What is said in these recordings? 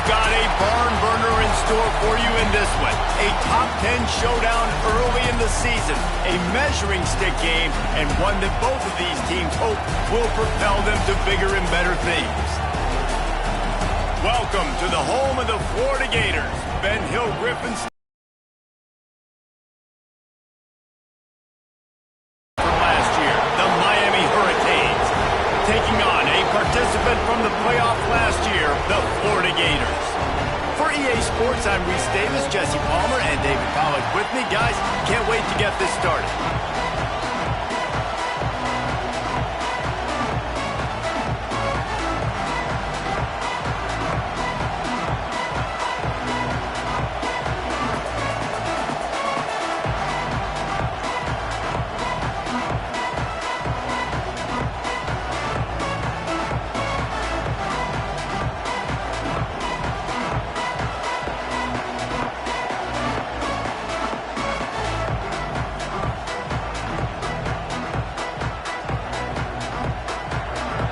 We've got a barn burner in store for you in this one. A top 10 showdown early in the season. A measuring stick game, and one that both of these teams hope will propel them to bigger and better things. Welcome to the home of the Florida Gators. Ben Hill Griffins from last year, the Miami Hurricanes. Taking on a participant from the playoff last year, the Florida Gators. For EA Sports, I'm Reese Davis, Jesse Palmer, and David Pollack with me. Guys, can't wait to get this started.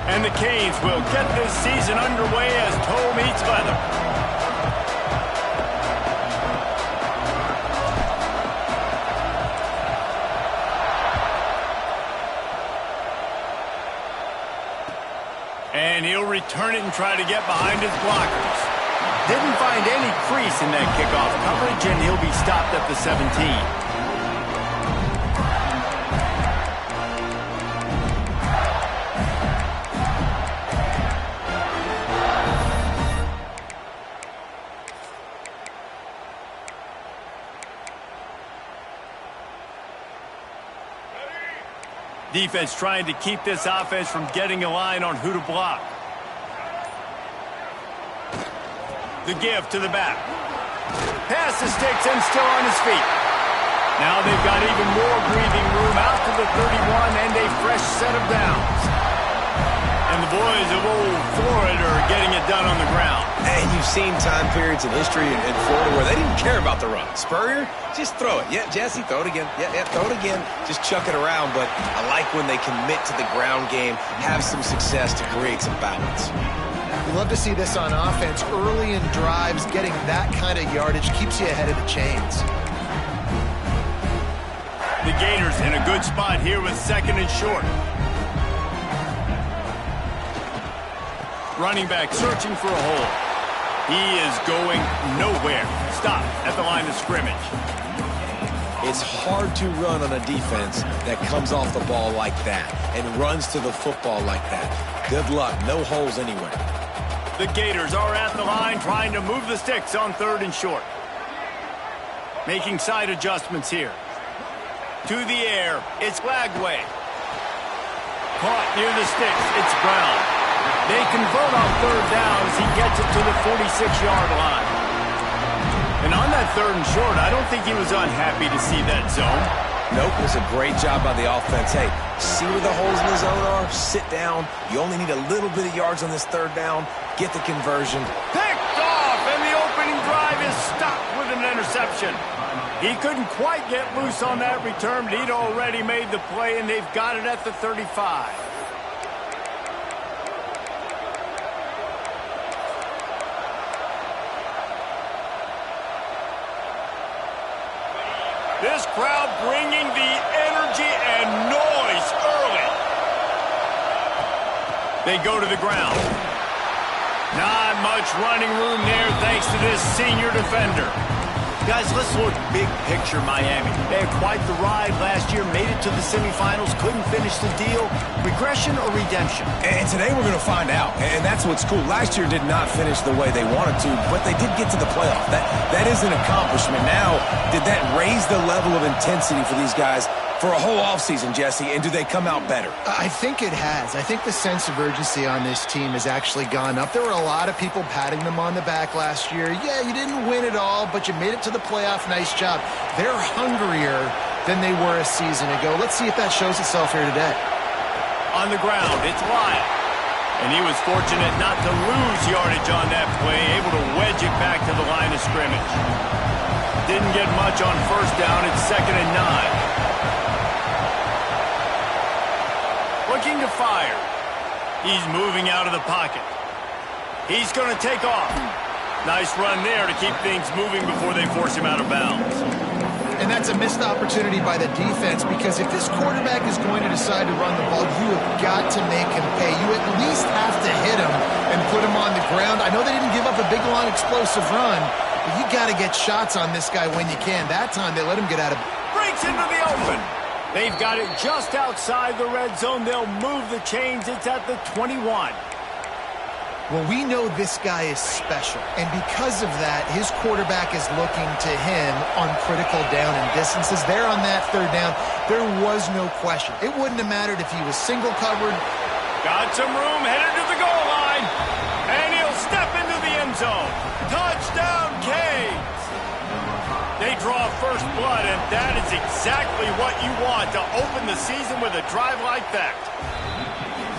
And the Canes will get this season underway as toe meets leather. And he'll return it and try to get behind his blockers. Didn't find any crease in that kickoff coverage, and he'll be stopped at the 17. Defense trying to keep this offense from getting a line on who to block. The give to the back. Pass the sticks and still on his feet. Now they've got even more breathing room out to the 31 and a fresh set of downs. And the boys of old Florida are getting it done on the ground. And you've seen time periods in history in Florida where they didn't care about the run. Spurrier, just throw it. Yeah, Jesse, throw it again. Yeah, throw it again. Just chuck it around. But I like when they commit to the ground game, have some success to create some balance. We love to see this on offense. Early in drives, getting that kind of yardage keeps you ahead of the chains. The Gators in a good spot here with second and short. Running back searching for a hole. He is going nowhere. Stop at the line of scrimmage. It's hard to run on a defense that comes off the ball like that and runs to the football like that. Good luck. No holes anywhere. The Gators are at the line trying to move the sticks on third and short. Making side adjustments here. To the air. It's Lagway. Caught near the sticks. It's Brown. They convert on third down as he gets it to the 46-yard line. And on that third and short, I don't think he was unhappy to see that zone. Nope, it was a great job by the offense. Hey, see where the holes in the zone are? Sit down. You only need a little bit of yards on this third down. Get the conversion. Picked off, and the opening drive is stopped with an interception. He couldn't quite get loose on that return, but he'd already made the play, and they've got it at the 35. This crowd bringing the energy and noise early. They go to the ground. Not much running room there thanks to this senior defender. Guys, let's look big picture Miami. They had quite the ride last year, made it to the semifinals, couldn't finish the deal. Regression or redemption? And today we're going to find out, and that's what's cool. Last year did not finish the way they wanted to, but they did get to the playoff. That is an accomplishment. Now, did that raise the level of intensity for these guys for a whole offseason, Jesse, and do they come out better? I think it has. I think the sense of urgency on this team has actually gone up. There were a lot of people patting them on the back last year. Yeah, you didn't win it all, but you made it to the playoff. Nice job. They're hungrier than they were a season ago. Let's see if that shows itself here today. On the ground, it's Lyle. And he was fortunate not to lose yardage on that play, able to wedge it back to the line of scrimmage. Didn't get much on first down. It's 2nd and 9. Looking to fire. He's moving out of the pocket. He's going to take off. Nice run there to keep things moving before they force him out of bounds. And that's a missed opportunity by the defense, because if this quarterback is going to decide to run the ball, you have got to make him pay. You at least have to hit him and put him on the ground. I know they didn't give up a big, long, explosive run, but you got to get shots on this guy when you can. That time they let him get out of... Breaks into the open. They've got it just outside the red zone. They'll move the chains. It's at the 21. Well, we know this guy is special, and because of that, his quarterback is looking to him on critical down and distances. There on that third down, there was no question. It wouldn't have mattered if he was single covered. Got some room, headed to the goal line, and he'll step into the end zone. Touchdown, Canes! They draw first blood, and that is exactly what you want to open the season with a drive like that.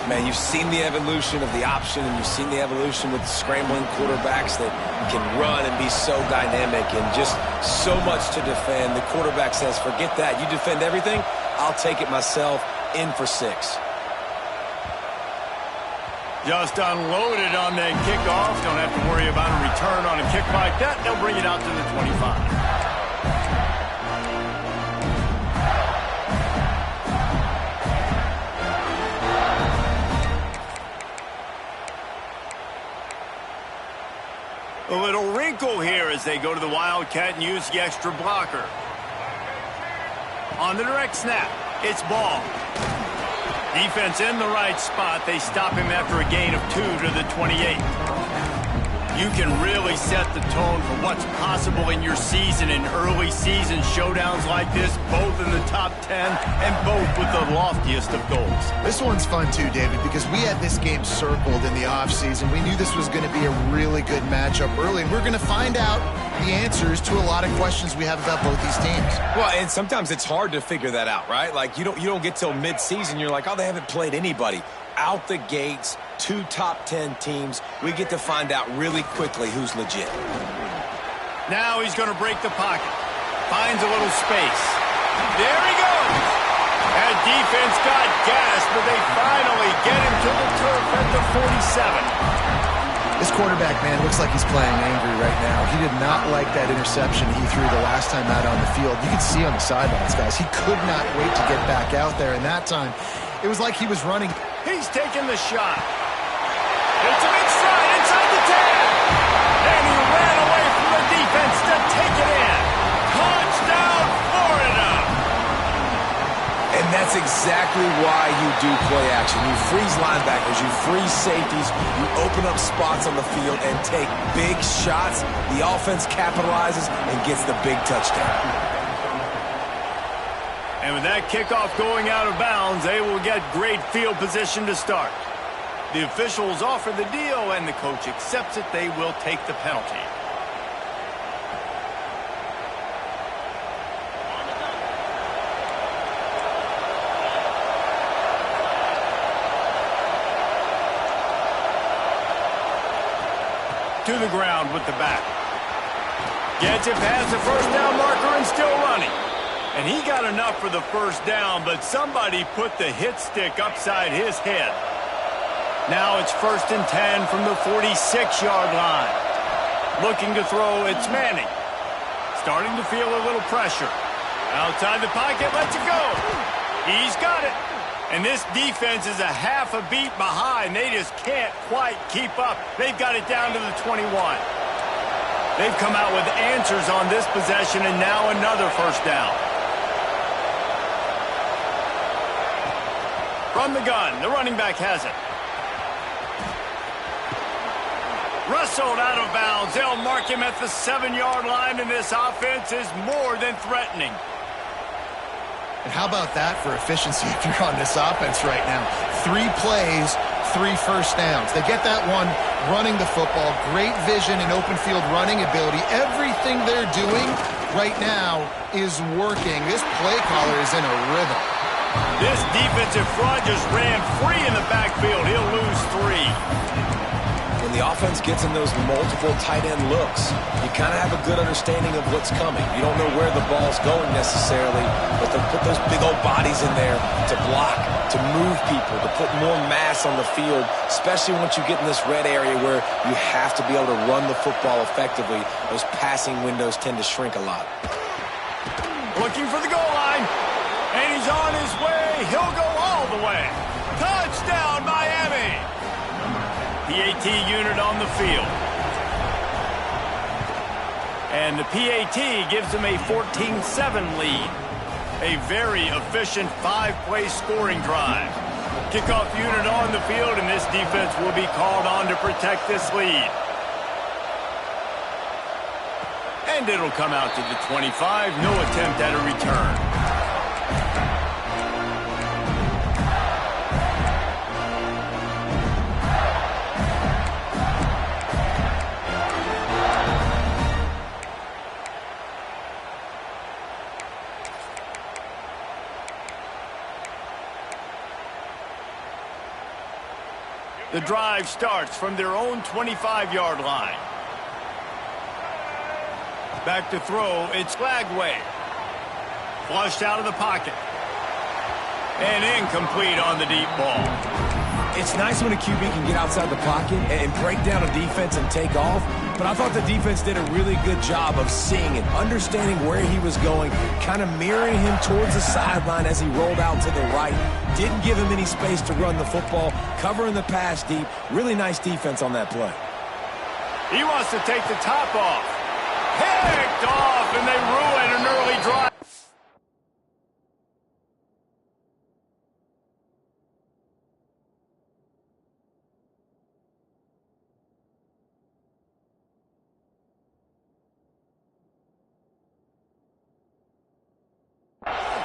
Man, you've seen the evolution of the option, and you've seen the evolution with scrambling quarterbacks that can run and be so dynamic and just so much to defend. The quarterback says, forget that. You defend everything, I'll take it myself. In for 6. Just unloaded on that kickoff. Don't have to worry about a return on a kick like that. They'll bring it out to the 25. A little wrinkle here as they go to the Wildcat and use the extra blocker. On the direct snap, it's ball. Defense in the right spot. They stop him after a gain of 2 to the 28. You can really set the tone for what's possible in your season in early season showdowns like this, both in the top 10 and both with the loftiest of goals. This one's fun too, David, because we had this game circled in the offseason. We knew this was going to be a really good matchup early, and we're going to find out the answers to a lot of questions we have about both these teams. Well, and sometimes it's hard to figure that out, right? Like, you don't get till mid-season, you're like, oh, they haven't played anybody. Out the gates, 2 top 10 teams. We get to find out really quickly who's legit. Now he's going to break the pocket. Finds a little space. There he goes. That defense got gas, but they finally get him to the turf at the 47. This quarterback, man, looks like he's playing angry right now. He did not like that interception he threw the last time out on the field. You can see on the sidelines, guys, he could not wait to get back out there, and that time it was like he was running. He's taking the shot. It's him inside the 10. And he ran away from the defense to take it in. Touchdown, Florida. And that's exactly why you do play action. You freeze linebackers, you freeze safeties, you open up spots on the field and take big shots. The offense capitalizes and gets the big touchdown. And with that kickoff going out of bounds, they will get great field position to start. The officials offer the deal, and the coach accepts it. They will take the penalty. To the ground with the back. Gets it past the first down marker and still running. And he got enough for the first down, but somebody put the hit stick upside his head. Now it's 1st and 10 from the 46-yard line. Looking to throw, it's Manning. Starting to feel a little pressure. Outside the pocket, lets it go. He's got it. And this defense is a half a beat behind. They just can't quite keep up. They've got it down to the 21. They've come out with answers on this possession, and now another first down. From the gun, the running back has it. Wrestled out of bounds. They'll mark him at the 7-yard line, and this offense is more than threatening. And how about that for efficiency if you're on this offense right now? 3 plays, 3 first downs. They get that one running the football. Great vision and open field running ability. Everything they're doing right now is working. This play caller is in a rhythm. This defensive front just ran free in the backfield. He'll lose 3. And the offense gets in those multiple tight end looks, you kind of have a good understanding of what's coming. You don't know where the ball's going necessarily, but they'll put those big old bodies in there to block, to move people, to put more mass on the field, especially once you get in this red area where you have to be able to run the football effectively. Those passing windows tend to shrink a lot. Looking for the goal line, and he's on his way. He'll go all the way. Touchdown, Miami! PAT unit on the field. And the PAT gives them a 14-7 lead. A very efficient 5-play scoring drive. Kickoff unit on the field, and this defense will be called on to protect this lead. And it'll come out to the 25. No attempt at a return. The drive starts from their own 25-yard line. Back to throw, it's Lagway. Flushed out of the pocket. And incomplete on the deep ball. It's nice when a QB can get outside the pocket and break down a defense and take off, but I thought the defense did a really good job of seeing and understanding where he was going, kind of mirroring him towards the sideline as he rolled out to the right. Didn't give him any space to run the football, covering the pass deep. Really nice defense on that play. He wants to take the top off. Picked off, and they ruin an early drive.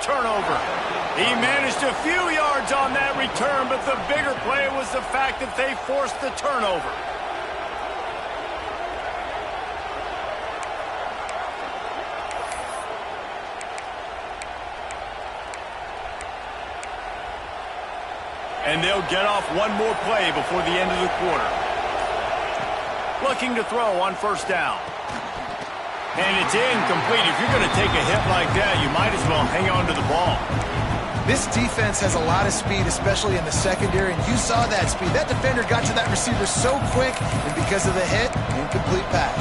Turnover. He managed a few yards on that return, but the bigger play was the fact that they forced the turnover. And they'll get off one more play before the end of the quarter. Looking to throw on first down. And it's incomplete. If you're going to take a hit like that, you might as well hang on to the ball. This defense has a lot of speed, especially in the secondary, and you saw that speed. That defender got to that receiver so quick, and because of the hit, incomplete pass.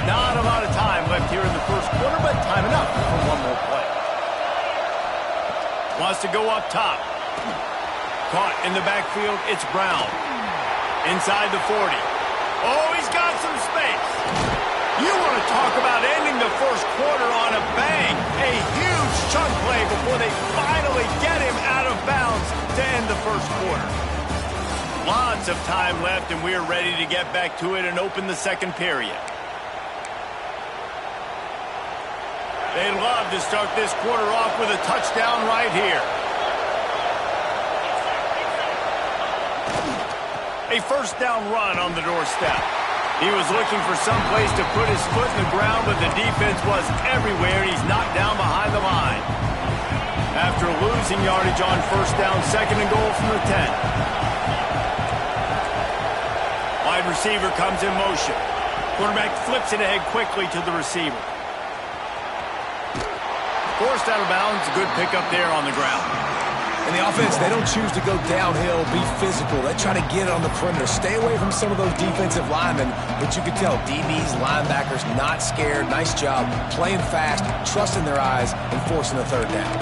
Not a lot of time left here in the first quarter, but time enough for one more play. Wants to go up top. Caught in the backfield, it's Brown. Inside the 40. Oh, he's got some space. You want to talk about ending the first quarter on a bang. A huge chunk play before they finally get him out of bounds to end the first quarter. Lots of time left, and we're ready to get back to it and open the second period. They'd love to start this quarter off with a touchdown right here. A first down run on the doorstep. He was looking for some place to put his foot in the ground, but the defense was everywhere. He's knocked down behind the line. After losing yardage on first down, second and goal from the 10. Wide receiver comes in motion. Quarterback flips it ahead quickly to the receiver. Forced out of bounds, good pickup there on the ground. And the offense, they don't choose to go downhill, be physical. They try to get it on the perimeter. Stay away from some of those defensive linemen, but you can tell DBs, linebackers, not scared. Nice job playing fast, trusting their eyes, and forcing the third down.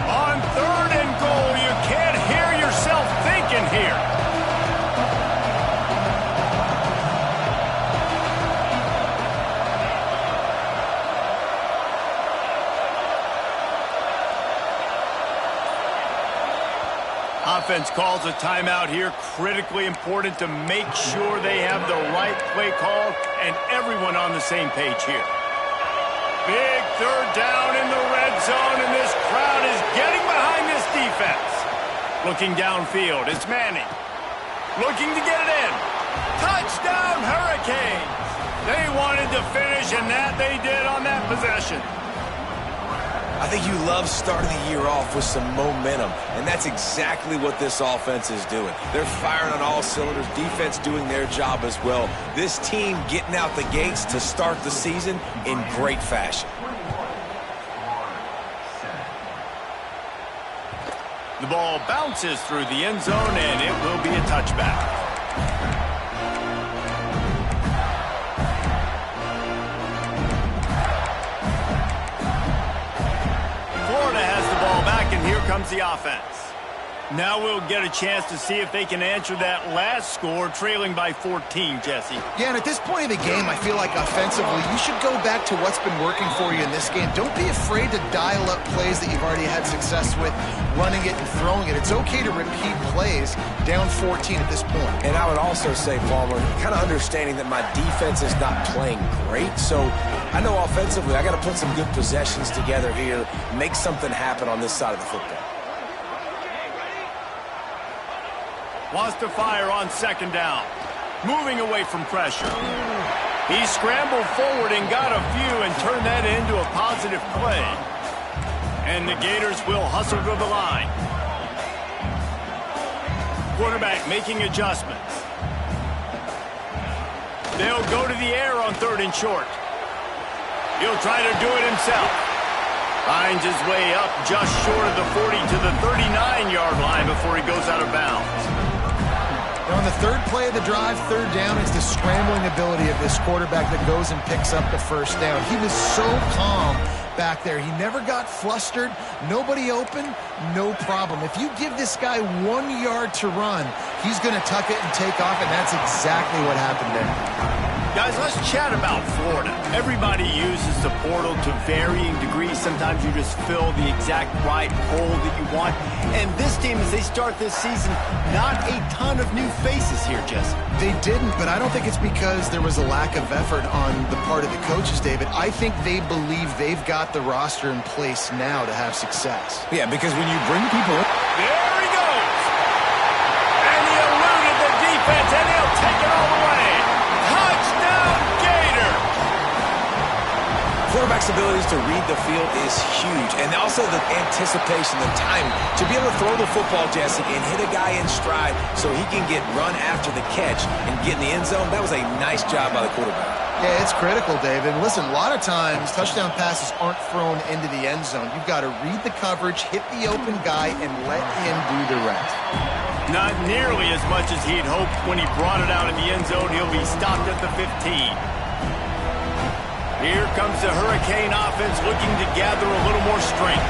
On third and goal, you can't hear yourself thinking here. Offense calls a timeout here. Critically important to make sure they have the right play call and everyone on the same page here. Big third down in the red zone, and this crowd is getting behind this defense. Looking downfield, it's Manning. Looking to get it in. Touchdown, Hurricanes! They wanted to finish, and that they did on that possession. I think you love starting the year off with some momentum, and that's exactly what this offense is doing. They're firing on all cylinders, defense doing their job as well. This team getting out the gates to start the season in great fashion. The ball bounces through the end zone, and it will be a touchback. Florida has the ball back, and here comes the offense. Now we'll get a chance to see if they can answer that last score, trailing by 14, Jesse. Yeah, and at this point of the game, I feel like offensively, you should go back to what's been working for you in this game. Don't be afraid to dial up plays that you've already had success with, running it and throwing it. It's okay to repeat plays down 14 at this point. And I would also say, Palmer, kind of understanding that my defense is not playing great, so I know offensively I got to put some good possessions together here, make something happen on this side of the football. Wants to fire on second down. Moving away from pressure. He scrambled forward and got a few and turned that into a positive play. And the Gators will hustle to the line. Quarterback making adjustments. They'll go to the air on 3rd and short. He'll try to do it himself. Finds his way up just short of the 40 to the 39-yard line before he goes out of bounds. On the third play of the drive, 3rd down, it's the scrambling ability of this quarterback that goes and picks up the 1st down. He was so calm back there. He never got flustered. Nobody open, no problem. If you give this guy 1 yard to run, he's going to tuck it and take off, and that's exactly what happened there. Guys, let's chat about Florida. Everybody uses the portal to varying degrees. Sometimes you just fill the exact right hole that you want. And this team, as they start this season, not a ton of new faces here, Jesse. They didn't, but I don't think it's because there was a lack of effort on the part of the coaches, David. I think they believe they've got the roster in place now to have success. Yeah, because when you bring people in... There he goes! And he eluded the defense, and he'll take it all the way. Touchdown, Gator! Quarterback's abilities to read the field is huge, and also the anticipation, the time to be able to throw the football, Jesse, and hit a guy in stride so he can get run after the catch and get in the end zone. That was a nice job by the quarterback. Yeah, it's critical, David. Listen, a lot of times touchdown passes aren't thrown into the end zone. You've got to read the coverage, hit the open guy, and let him do the rest. Not nearly as much as he'd hoped when he brought it out in the end zone. He'll be stopped at the 15. Here comes the Hurricane offense looking to gather a little more strength.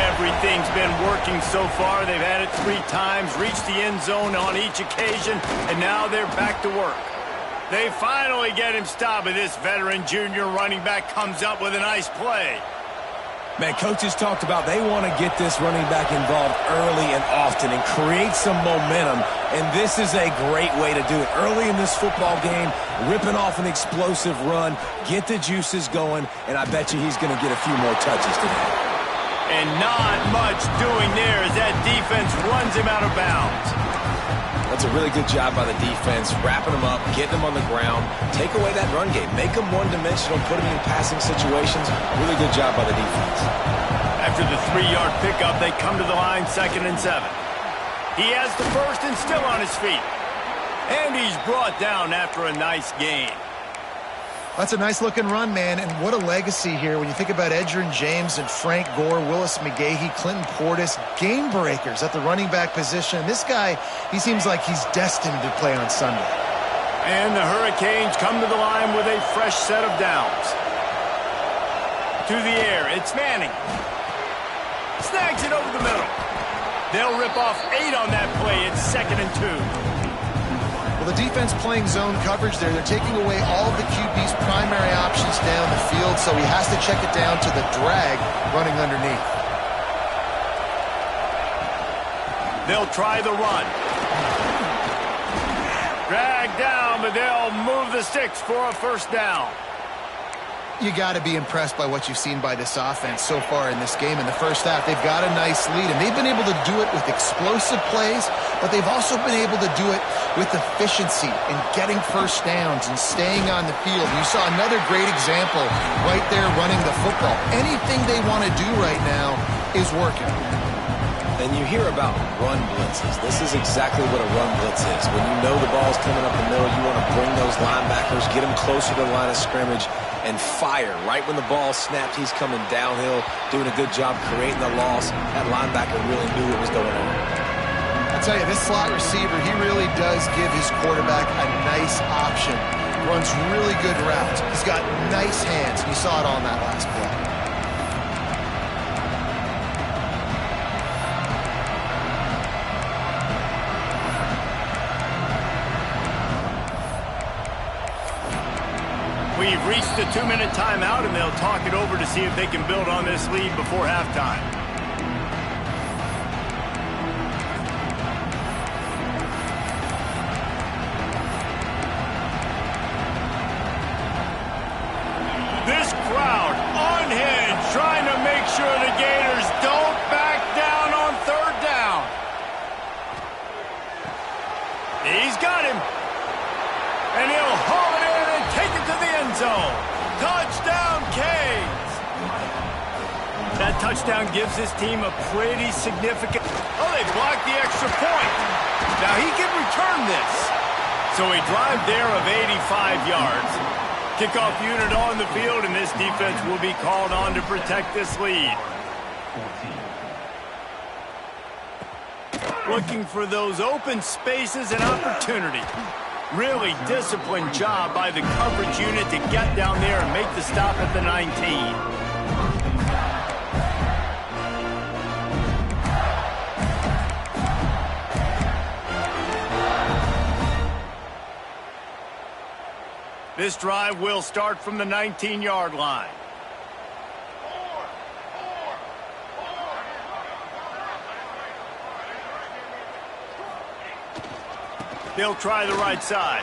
Everything's been working so far. They've had it 3 times, reached the end zone on each occasion, and now they're back to work. They finally get him stopped, and this veteran junior running back comes up with a nice play. Man, coaches talked about they want to get this running back involved early and often and create some momentum, and this is a great way to do it. Early in this football game, ripping off an explosive run, get the juices going, and I bet you he's going to get a few more touches today. And not much doing there as that defense runs him out of bounds. That's a really good job by the defense, wrapping them up, getting them on the ground, take away that run game, make them one-dimensional, put them in passing situations. Really good job by the defense. After the 3-yard pickup, they come to the line 2nd and 7. He has the first and still on his feet. And he's brought down after a nice gain. That's a nice-looking run, man, and what a legacy here when you think about Edgerrin James and Frank Gore, Willis McGahee, Clinton Portis, game breakers at the running back position. This guy, he seems like he's destined to play on Sunday. And the Hurricanes come to the line with a fresh set of downs. To the air, it's Manning. Snags it over the middle. They'll rip off 8 on that play. It's 2nd and 2. Well, the defense playing zone coverage there. They're taking away all of the QB's primary options down the field, so he has to check it down to the drag running underneath. They'll try the run. Drag down, but they'll move the sticks for a 1st down. You got to be impressed by what you've seen by this offense so far in this game. In the first half, they've got a nice lead, and they've been able to do it with explosive plays, but they've also been able to do it with efficiency and getting first downs and staying on the field. You saw another great example right there running the football. Anything they want to do right now is working. And you hear about run blitzes. This is exactly what a run blitz is. When you know the ball's coming up the middle, you want to bring those linebackers, get them closer to the line of scrimmage, and fire. Right when the ball snapped, he's coming downhill, doing a good job creating the loss. That linebacker really knew what was going on. I'll tell you, this slot receiver, he really does give his quarterback a nice option. Runs really good routes. He's got nice hands. You saw it on that last play. We've reached the 2-minute timeout, and they'll talk it over to see if they can build on this lead before halftime. This crowd unhinged, trying to make sure the Gators don't back down on third down. He's got him. And he'll haul it in and take it to the end zone. Touchdown, Canes! That touchdown gives his team a pretty significant... Oh, they blocked the extra point. Now he can return this. So a drive there of 85 yards. Kickoff unit on the field, and this defense will be called on to protect this lead. Looking for those open spaces and opportunity. Really disciplined job by the coverage unit to get down there and make the stop at the 19. This drive will start from the 19-yard line. They'll try the right side.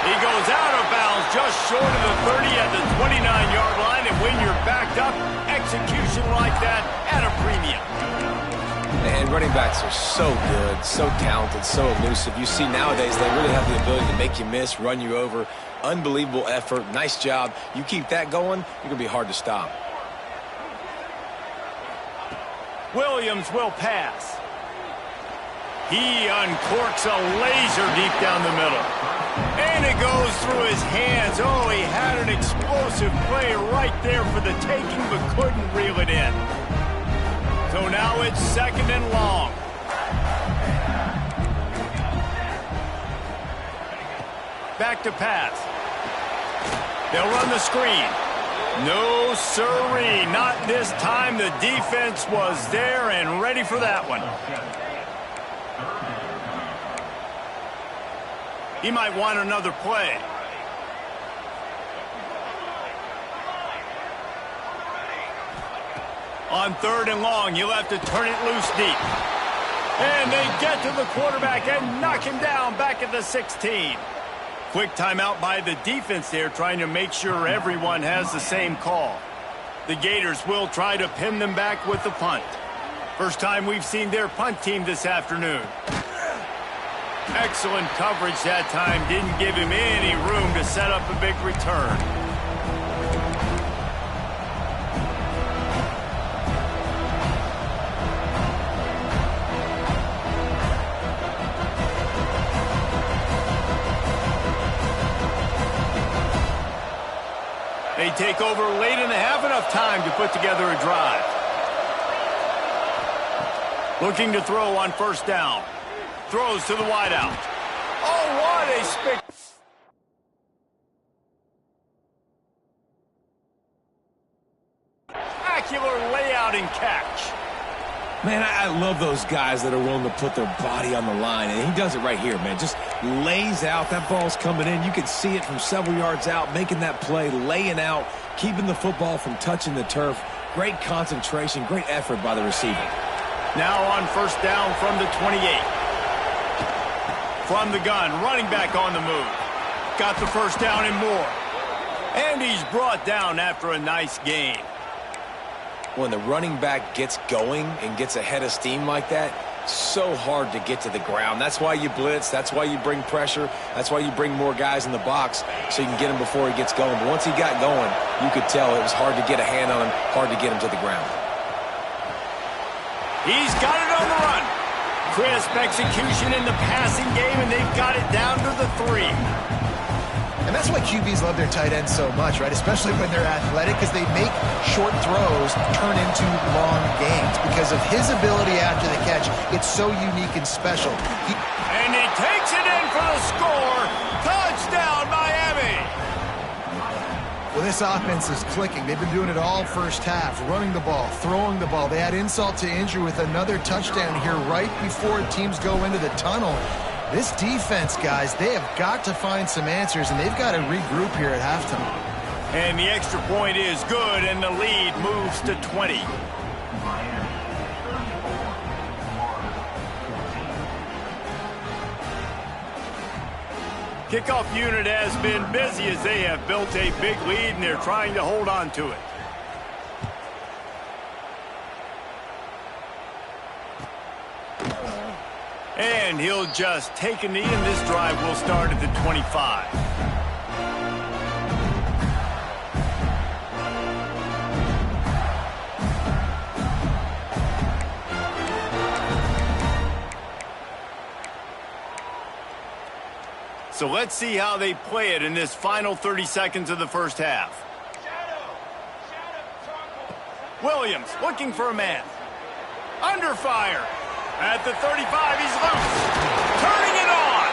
He goes out of bounds just short of the 30 at the 29-yard line, and when you're backed up, execution like that at a premium. And running backs are so good, so talented, so elusive. You see nowadays they really have the ability to make you miss, run you over. Unbelievable effort. Nice job. You keep that going, you're going to be hard to stop. Williams will pass. He uncorks a laser deep down the middle. And it goes through his hands. Oh, he had an explosive play right there for the taking, but couldn't reel it in. So now it's 2nd and long. Back to pass. They'll run the screen. No sirree, not this time. The defense was there and ready for that one. He might want another play. On 3rd and long, he'll have to turn it loose deep. And they get to the quarterback and knock him down back at the 16. Quick timeout by the defense there, trying to make sure everyone has the same call. The Gators will try to pin them back with the punt. First time we've seen their punt team this afternoon. Excellent coverage that time. Didn't give him any room to set up a big return. They take over late and have enough time to put together a drive. Looking to throw on 1st down. Throws to the wideout. Oh, what a spectacular layout and catch. Man, I love those guys that are willing to put their body on the line, and he does it right here, man. Just lays out. That ball's coming in. You can see it from several yards out, making that play, laying out, keeping the football from touching the turf. Great concentration, great effort by the receiver. Now on 1st down from the 28. From the gun, running back on the move. got the first down and more. And he's brought down after a nice gain. When the running back gets going and gets ahead of steam like that, so hard to get to the ground. That's why you blitz. That's why you bring pressure. That's why you bring more guys in the box so you can get him before he gets going. But once he got going, you could tell it was hard to get a hand on him, hard to get him to the ground. He's got it on the run. Crisp execution in the passing game, and they've got it down to the 3. And that's why QBs love their tight ends so much, right? Especially when they're athletic, because they make short throws turn into long gains. Because of his ability after the catch, it's so unique and special. And he takes it in for the score. Touchdown, Miami! Well, this offense is clicking. They've been doing it all first half, running the ball, throwing the ball. They add insult to injury with another touchdown here right before teams go into the tunnel. This defense, guys, they have got to find some answers, and they've got to regroup here at halftime. And the extra point is good, and the lead moves to 20. Kickoff unit has been busy as they have built a big lead, and they're trying to hold on to it. And he'll just take a knee, and this drive will start at the 25. So let's see how they play it in this final 30 seconds of the first half. Williams looking for a man. Under fire. At the 35, he's loose. Turning it on.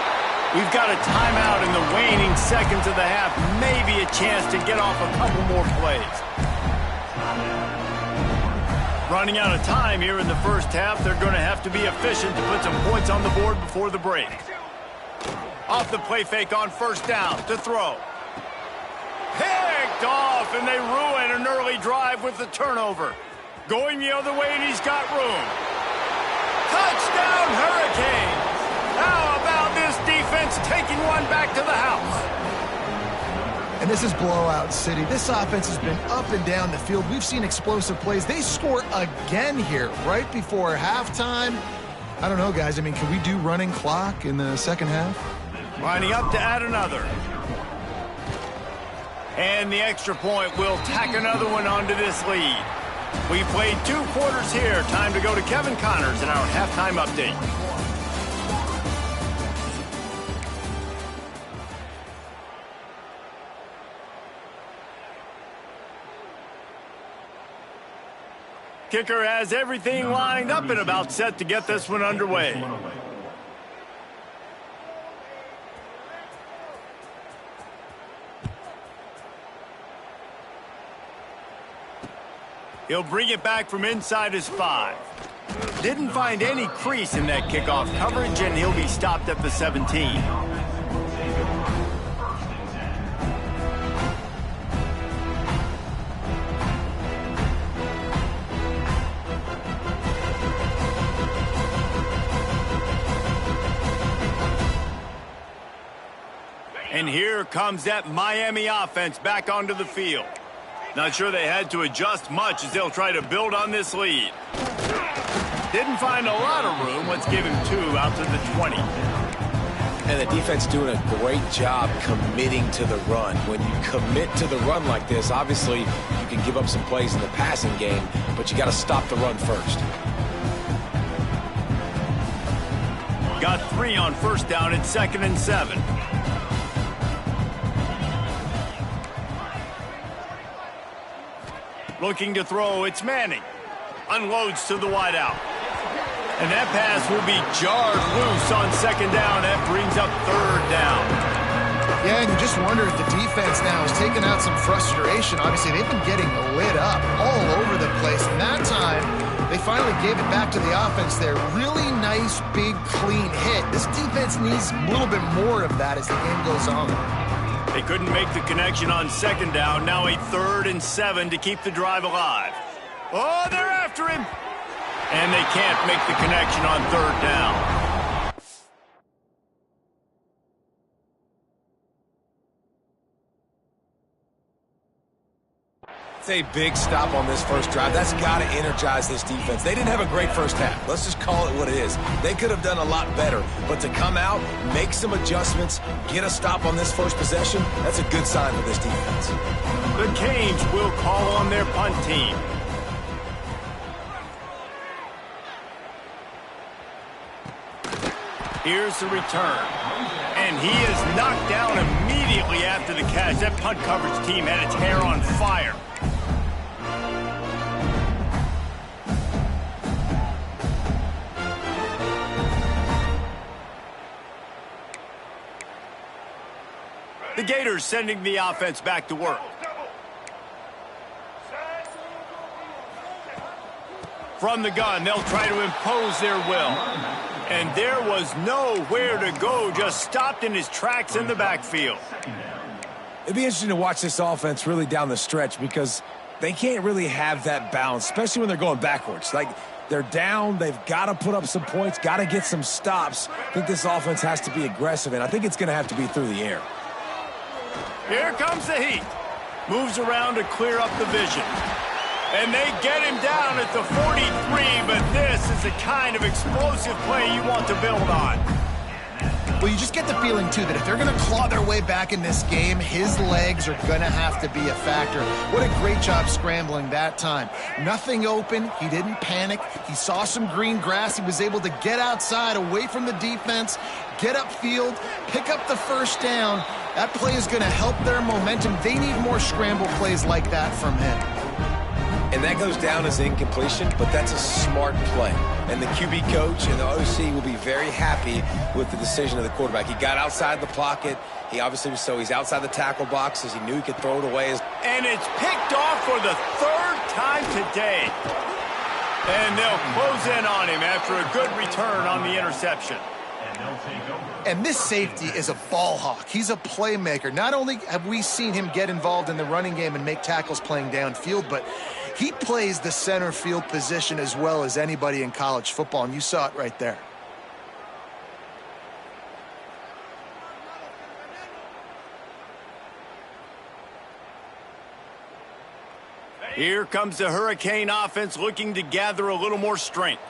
We've got a timeout in the waning seconds of the half. Maybe a chance to get off a couple more plays. Running out of time here in the first half. They're going to have to be efficient to put some points on the board before the break. Off the play fake on first down to throw. Picked off, and they ruin an early drive with the turnover. Going the other way, and he's got room. Touchdown, Hurricanes! How about this defense taking one back to the house? And this is blowout city. This offense has been up and down the field. We've seen explosive plays. They score again here right before halftime. I don't know, guys. I mean, can we do running clock in the second half? Lining up to add another. And the extra point will tack another one onto this lead. We played 2 quarters here. Time to go to Kevin Connors in our halftime update. Kicker has everything lined up and about set to get this one underway. He'll bring it back from inside his 5. Didn't find any crease in that kickoff coverage, and he'll be stopped at the 17. And here comes that Miami offense back onto the field. Not sure they had to adjust much as they'll try to build on this lead. Didn't find a lot of room. Let's give him 2 out to the 20. And the defense doing a great job committing to the run. When you commit to the run like this, obviously you can give up some plays in the passing game, but you got to stop the run first. Got 3 on first down at 2nd and 7. Looking to throw, it's Manning. Unloads to the wideout. And that pass will be jarred loose on 2nd down. That brings up 3rd down. Yeah, and you just wonder if the defense now has taken out some frustration. Obviously, they've been getting lit up all over the place. And that time, they finally gave it back to the offense there. Really nice, big, clean hit. This defense needs a little bit more of that as the game goes on. They couldn't make the connection on 2nd down. Now a 3rd and 7 to keep the drive alive. Oh, they're after him. And they can't make the connection on 3rd down. It's a big stop on this first drive. That's got to energize this defense. They didn't have a great first half. Let's just call it what it is. They could have done a lot better. But to come out, make some adjustments, get a stop on this first possession, that's a good sign for this defense. The Canes will call on their punt team. Here's the return. And he is knocked down immediately after the catch. That punt coverage team had its hair on fire. The Gators sending the offense back to work. From the gun, they'll try to impose their will. And there was nowhere to go, just stopped in his tracks in the backfield. It'd be interesting to watch this offense really down the stretch because they can't really have that balance, especially when they're going backwards. Like, they're down, they've got to put up some points, got to get some stops. I think this offense has to be aggressive, and I think it's going to have to be through the air. Here comes the heat. Moves around to clear up the vision. And they get him down at the 43, but this is the kind of explosive play you want to build on. Well, you just get the feeling, too, that if they're going to claw their way back in this game, his legs are going to have to be a factor. What a great job scrambling that time. Nothing open. He didn't panic. He saw some green grass. He was able to get outside, away from the defense, get upfield, pick up the first down. That play is going to help their momentum. They need more scramble plays like that from him. And that goes down as incompletion, but that's a smart play. And the QB coach and the OC will be very happy with the decision of the quarterback. He got outside the pocket. He obviously was he's outside the tackle boxes. He knew he could throw it away. And it's picked off for the third time today. And they'll close in on him after a good return on the interception. And this safety is a ball hawk. He's a playmaker. Not only have we seen him get involved in the running game and make tackles playing downfield, but he plays the center field position as well as anybody in college football, and you saw it right there. Here comes the Hurricane offense looking to gather a little more strength.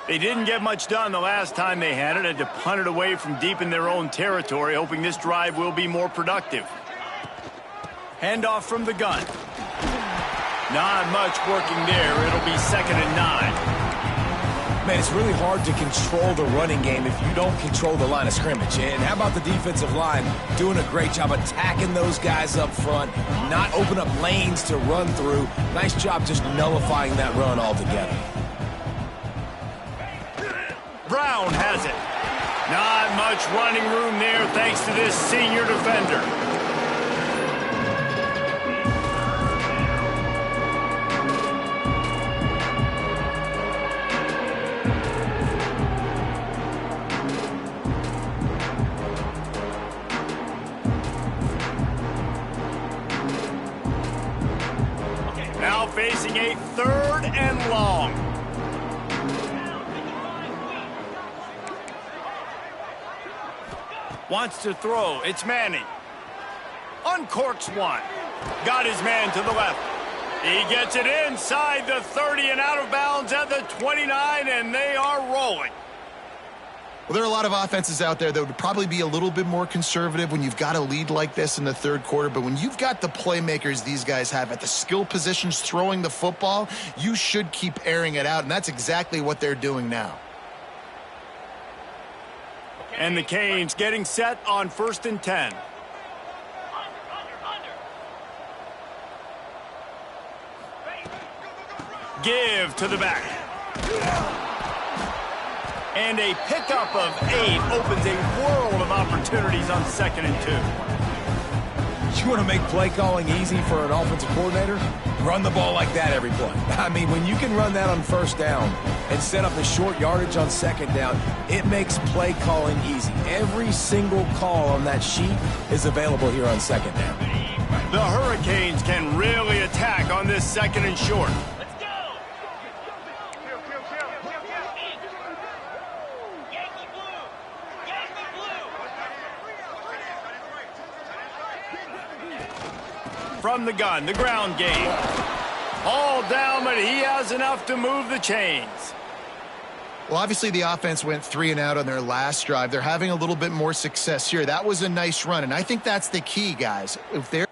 They didn't get much done the last time they had it to punt it away from deep in their own territory, hoping this drive will be more productive. Handoff from the gun. Not much working there. It'll be 2nd and 9. Man, it's really hard to control the running game if you don't control the line of scrimmage. And how about the defensive line doing a great job attacking those guys up front, not open up lanes to run through. Nice job just nullifying that run altogether. Brown has it. Not much running room there thanks to this senior defender. Now facing a 3rd and long. Wants to throw. It's Manning. Uncorks one. Got his man to the left. He gets it inside the 30 and out of bounds at the 29, and they are rolling. Well, there are a lot of offenses out there that would probably be a little bit more conservative when you've got a lead like this in the 3rd quarter. But when you've got the playmakers these guys have at the skill positions throwing the football, you should keep airing it out. And that's exactly what they're doing now. And the Canes getting set on 1st and 10. Give to the back. And a pickup of 8 opens a world of opportunities on 2nd and 2. You want to make play calling easy for an offensive coordinator? Run the ball like that every play. I mean, when you can run that on 1st down and set up the short yardage on 2nd down, it makes play calling easy. Every single call on that sheet is available here on 2nd down. The Hurricanes can really attack on this 2nd and short. From the gun, the ground game. All down, but he has enough to move the chains. Well, obviously the offense went 3 and out on their last drive. They're having a little bit more success here. That was a nice run, and I think that's the key, guys. If they're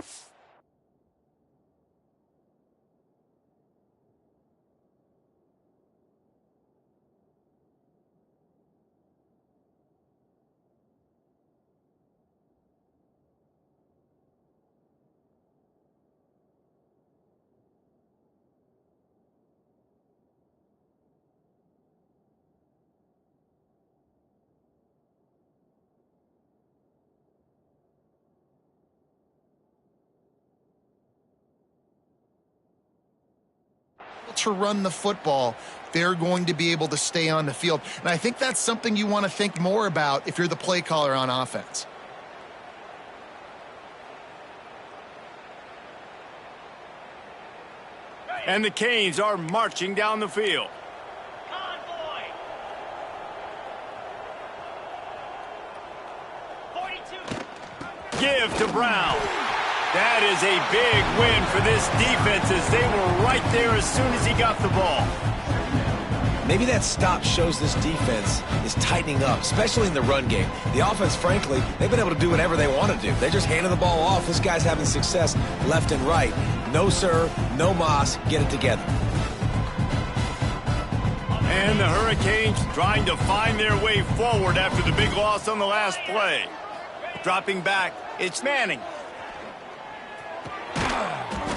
to run the football, they're going to be able to stay on the field. And I think that's something you want to think more about if you're the play caller on offense. And the Canes are marching down the field. Convoy. 42. Give to Brown. That is a big win for this defense as they were right there as soon as he got the ball. Maybe that stop shows this defense is tightening up, especially in the run game. The offense, frankly, they've been able to do whatever they want to do. They just handed the ball off. This guy's having success left and right. No, sir, no mas. Get it together. And the Hurricanes trying to find their way forward after the big loss on the last play. Dropping back, it's Manning.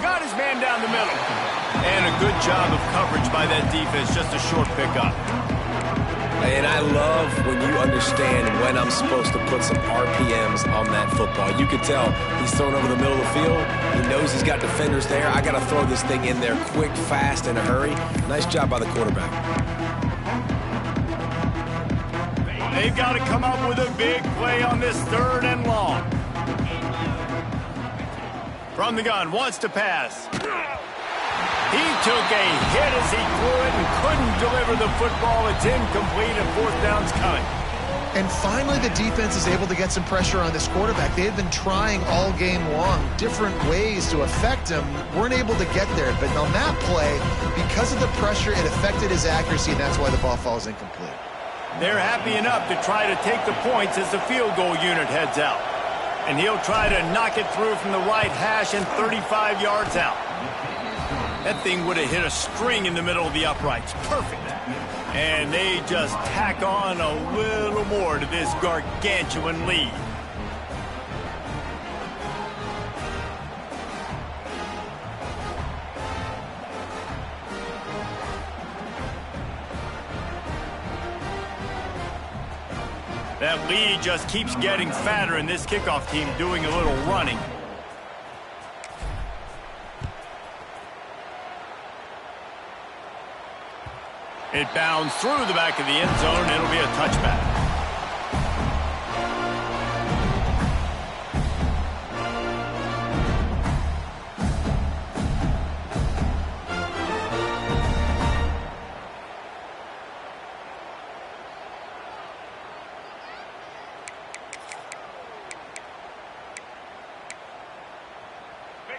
Got his man down the middle. And a good job of coverage by that defense, just a short pickup. And I love when you understand when I'm supposed to put some RPMs on that football. You can tell he's thrown over the middle of the field. He knows he's got defenders there. I got to throw this thing in there quick, fast, in a hurry. Nice job by the quarterback. They've got to come up with a big play on this 3rd and long. From the gun, wants to pass. He took a hit as he threw it and couldn't deliver the football. It's incomplete and 4th down's coming. And finally the defense is able to get some pressure on this quarterback. They had been trying all game long different ways to affect him. Weren't able to get there. But on that play, because of the pressure, it affected his accuracy, and that's why the ball falls incomplete. They're happy enough to try to take the points as the field goal unit heads out. And he'll try to knock it through from the right hash and 35 yards out. That thing would have hit a string in the middle of the uprights. Perfect. And they just tack on a little more to this gargantuan lead. That lead just keeps getting fatter, and this kickoff team doing a little running. It bounds through the back of the end zone. It'll be a touchback.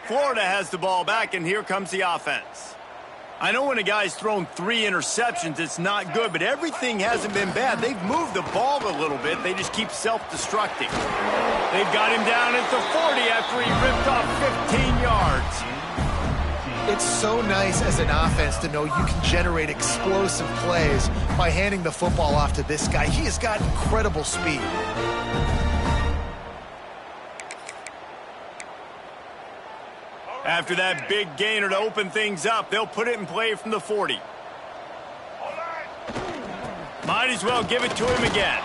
Florida has the ball back, and here comes the offense. I know when a guy's thrown 3 interceptions, it's not good, but everything hasn't been bad. They've moved the ball a little bit. They just keep self-destructing. They've got him down at the 40 after he ripped off 15 yards. It's so nice as an offense to know you can generate explosive plays by handing the football off to this guy. He has got incredible speed. After that big gainer to open things up, they'll put it in play from the 40. Might as well give it to him again.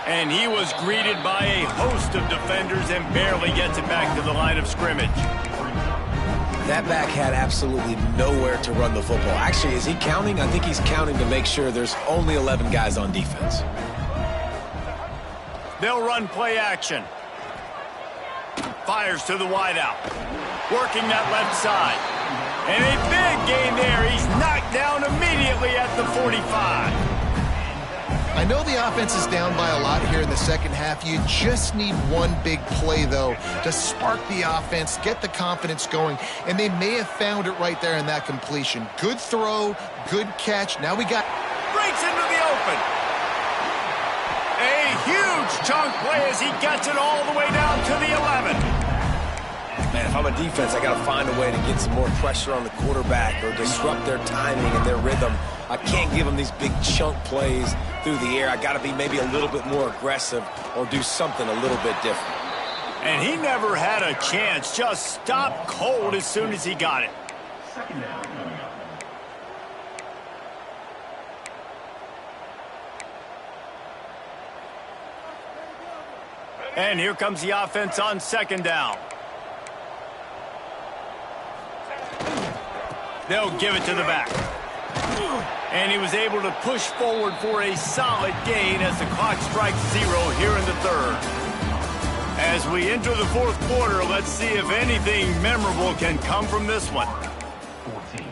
And he was greeted by a host of defenders and barely gets it back to the line of scrimmage. That back had absolutely nowhere to run the football. Actually, is he counting? I think he's counting to make sure there's only 11 guys on defense. They'll run play action. Fires to the wideout. Working that left side. And a big gain there. He's knocked down immediately at the 45. I know the offense is down by a lot here in the second half. You just need one big play, though, to spark the offense, get the confidence going, and they may have found it right there in that completion. Good throw, good catch. Now we got... Breaks into the open. A huge chunk play as he gets it all the way down to the 11. Man, if I'm a defense, I got to find a way to get some more pressure on the quarterback or disrupt their timing and their rhythm. I can't give them these big chunk plays through the air. I got to be maybe a little bit more aggressive or do something a little bit different. And he never had a chance. Just stopped cold as soon as he got it. And here comes the offense on second down. They'll give it to the back. And he was able to push forward for a solid gain as the clock strikes 0 here in the third. As we enter the fourth quarter, let's see if anything memorable can come from this one. 14.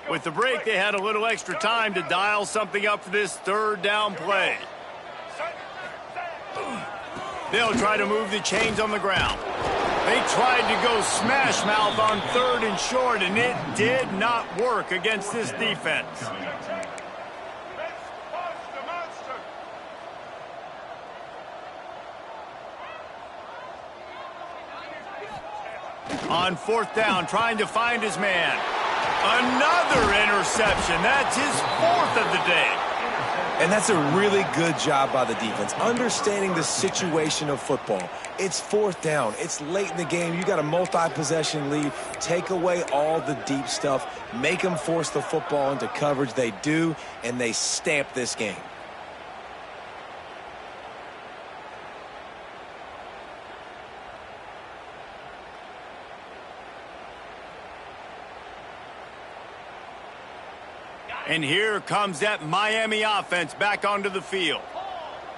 With the break, they had a little extra time to dial something up for this third down play. They'll try to move the chains on the ground. They tried to go smash mouth on third and short, and it did not work against this defense. On fourth down, trying to find his man. Another interception. That's his fourth of the day. And that's a really good job by the defense, understanding the situation of football. It's fourth down. It's late in the game. You got a multi-possession lead. Take away all the deep stuff. Make them force the football into coverage. They do, and they stamp this game. And here comes that Miami offense back onto the field.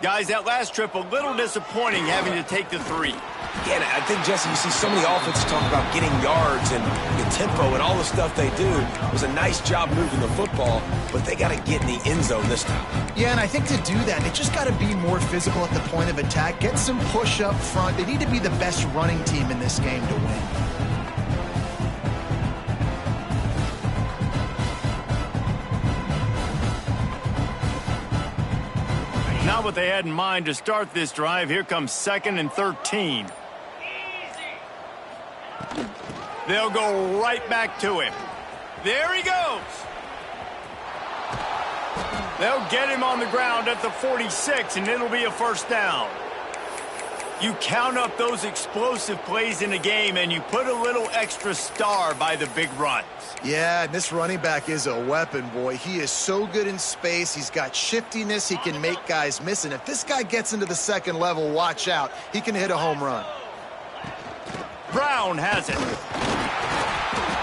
Guys, that last trip a little disappointing having to take the 3. Yeah, I think, Jesse, you see so many offenses talk about getting yards and the tempo and all the stuff they do. It was a nice job moving the football, but they got to get in the end zone this time. Yeah, and I think to do that, they just got to be more physical at the point of attack, get some push up front. They need to be the best running team in this game to win. Not what they had in mind to start this drive. Here comes 2nd and 13. They'll go right back to him. There he goes. They'll get him on the ground at the 46, and it'll be a first down. You count up those explosive plays in a game, and you put a little extra star by the big runs. Yeah, and this running back is a weapon, boy. He is so good in space. He's got shiftiness. He can make guys miss. And if this guy gets into the second level, watch out. He can hit a home run. Brown has it.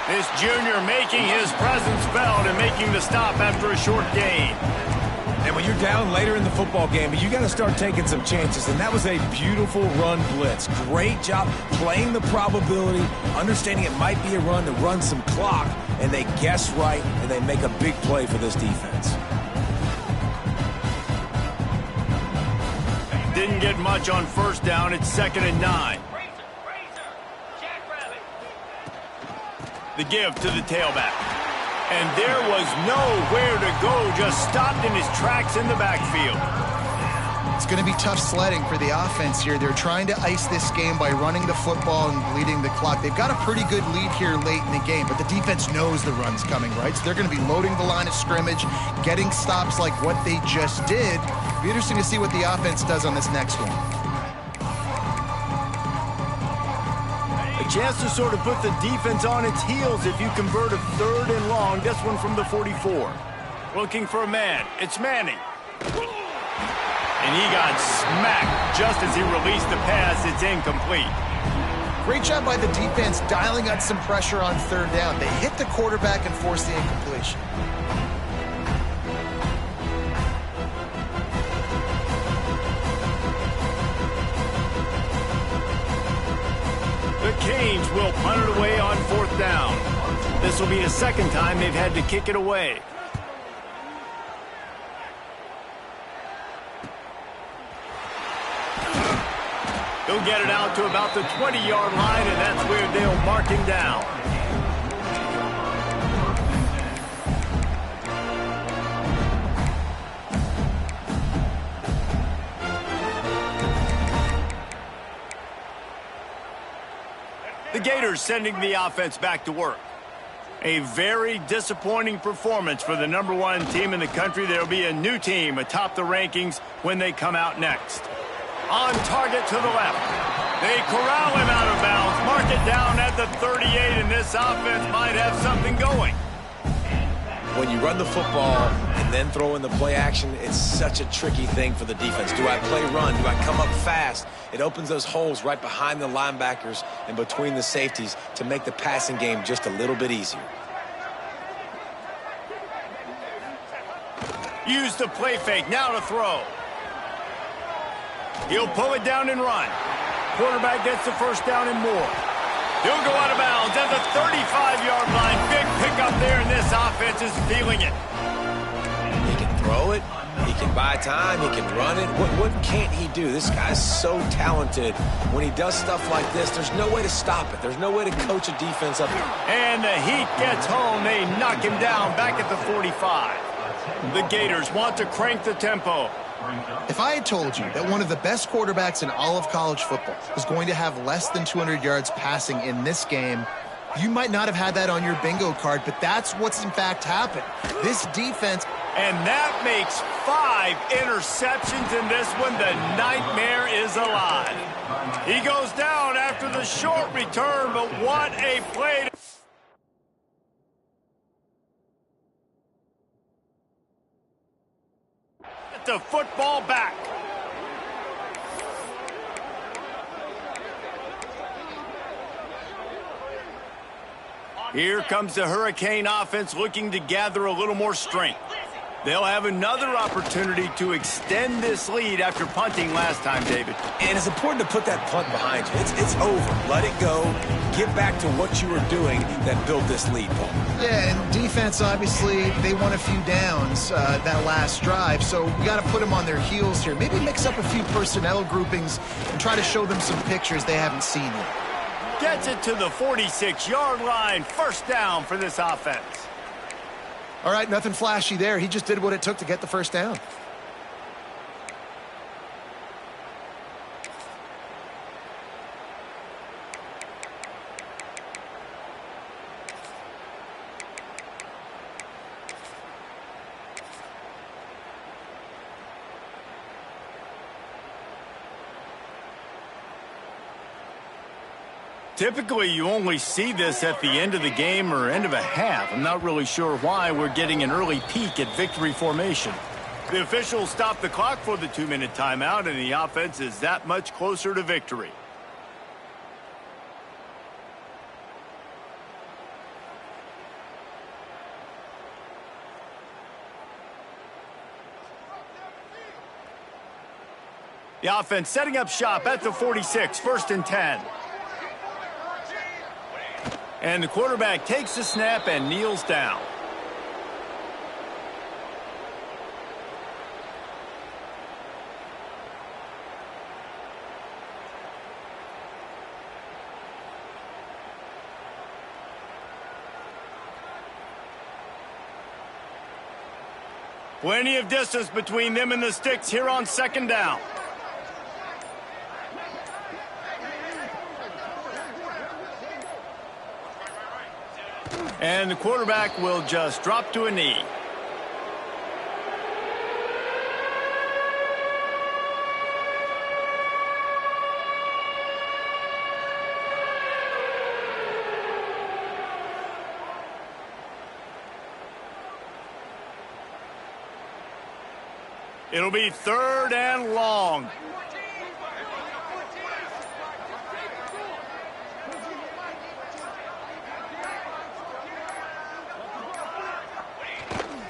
This junior making his presence felt and making the stop after a short gain. And when you're down later in the football game, you got to start taking some chances. And that was a beautiful run blitz. Great job playing the probability, understanding it might be a run to run some clock. And they guess right, and they make a big play for this defense. Didn't get much on first down. It's 2nd and 9. The give to the tailback. And there was nowhere to go, just stopped in his tracks in the backfield. It's going to be tough sledding for the offense here. They're trying to ice this game by running the football and bleeding the clock. They've got a pretty good lead here late in the game, but the defense knows the run's coming, right? So they're going to be loading the line of scrimmage, getting stops like what they just did. It'll be interesting to see what the offense does on this next one. A chance to sort of put the defense on its heels if you convert a 3rd and long. This one from the 44. Looking for a man. It's Manning. And he got smacked just as he released the pass. It's incomplete. Great job by the defense dialing up some pressure on 3rd down. They hit the quarterback and forced the incompletion. will punt it away on 4th down. This will be the second time they've had to kick it away. He'll get it out to about the 20-yard line, and that's where they'll mark him down. The Gators sending the offense back to work. A very disappointing performance for the #1 team in the country. There'll be a new team atop the rankings when they come out next. On target to the left. They corral him out of bounds. Mark it down at the 38, and this offense might have something going. When you run the football and then throw in the play action, it's such a tricky thing for the defense. Do I play run? Do I come up fast? It opens those holes right behind the linebackers and between the safeties to make the passing game just a little bit easier. Use the play fake. Now to throw. He'll pull it down and run. Quarterback gets the first down and more. He'll go out of bounds at the 35-yard line. Big pickup there, and this offense is feeling it. He can throw it. He can buy time. He can run it. What can't he do? This guy's so talented. When he does stuff like this, there's no way to stop it. There's no way to coach a defense up there. And the heat gets home. They knock him down back at the 45. The Gators want to crank the tempo. If I had told you that one of the best quarterbacks in all of college football was going to have less than 200 yards passing in this game, you might not have had that on your bingo card, but that's what's in fact happened. This defense... And that makes 5 interceptions in this one. The nightmare is alive. He goes down after the short return, but what a play. The football back. Here comes the Hurricane offense looking to gather a little more strength. They'll have another opportunity to extend this lead after punting last time, David. And it's important to put that punt behind you. It's over. Let it go. Get back to what you were doing that built this lead, Paul. Yeah, and defense, obviously, they won a few downs that last drive, so we got to put them on their heels here. Maybe mix up a few personnel groupings and try to show them some pictures they haven't seen yet. Gets it to the 46-yard line. First down for this offense. All right, nothing flashy there. He just did what it took to get the first down. Typically, you only see this at the end of the game or end of a half. I'm not really sure why we're getting an early peek at victory formation. The officials stop the clock for the 2-minute timeout, and the offense is that much closer to victory. The offense setting up shop at the 46, 1st and 10. And the quarterback takes the snap and kneels down. Plenty of distance between them and the sticks here on 2nd down. And the quarterback will just drop to a knee. It'll be 3rd and long.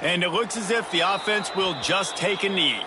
And it looks as if the offense will just take a knee.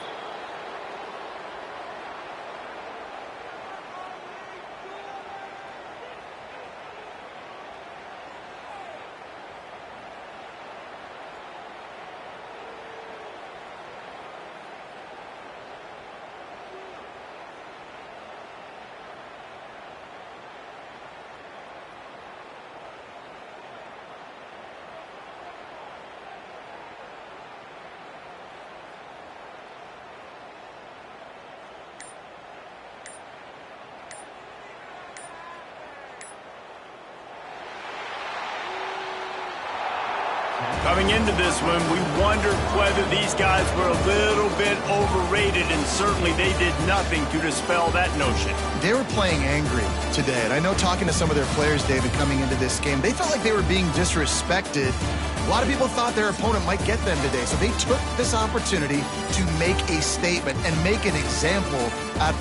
Coming into this one, we wondered whether these guys were a little bit overrated, and certainly they did nothing to dispel that notion. They were playing angry today, and I know talking to some of their players, David, coming into this game, they felt like they were being disrespected. A lot of people thought their opponent might get them today, so they took this opportunity to make a statement and make an example out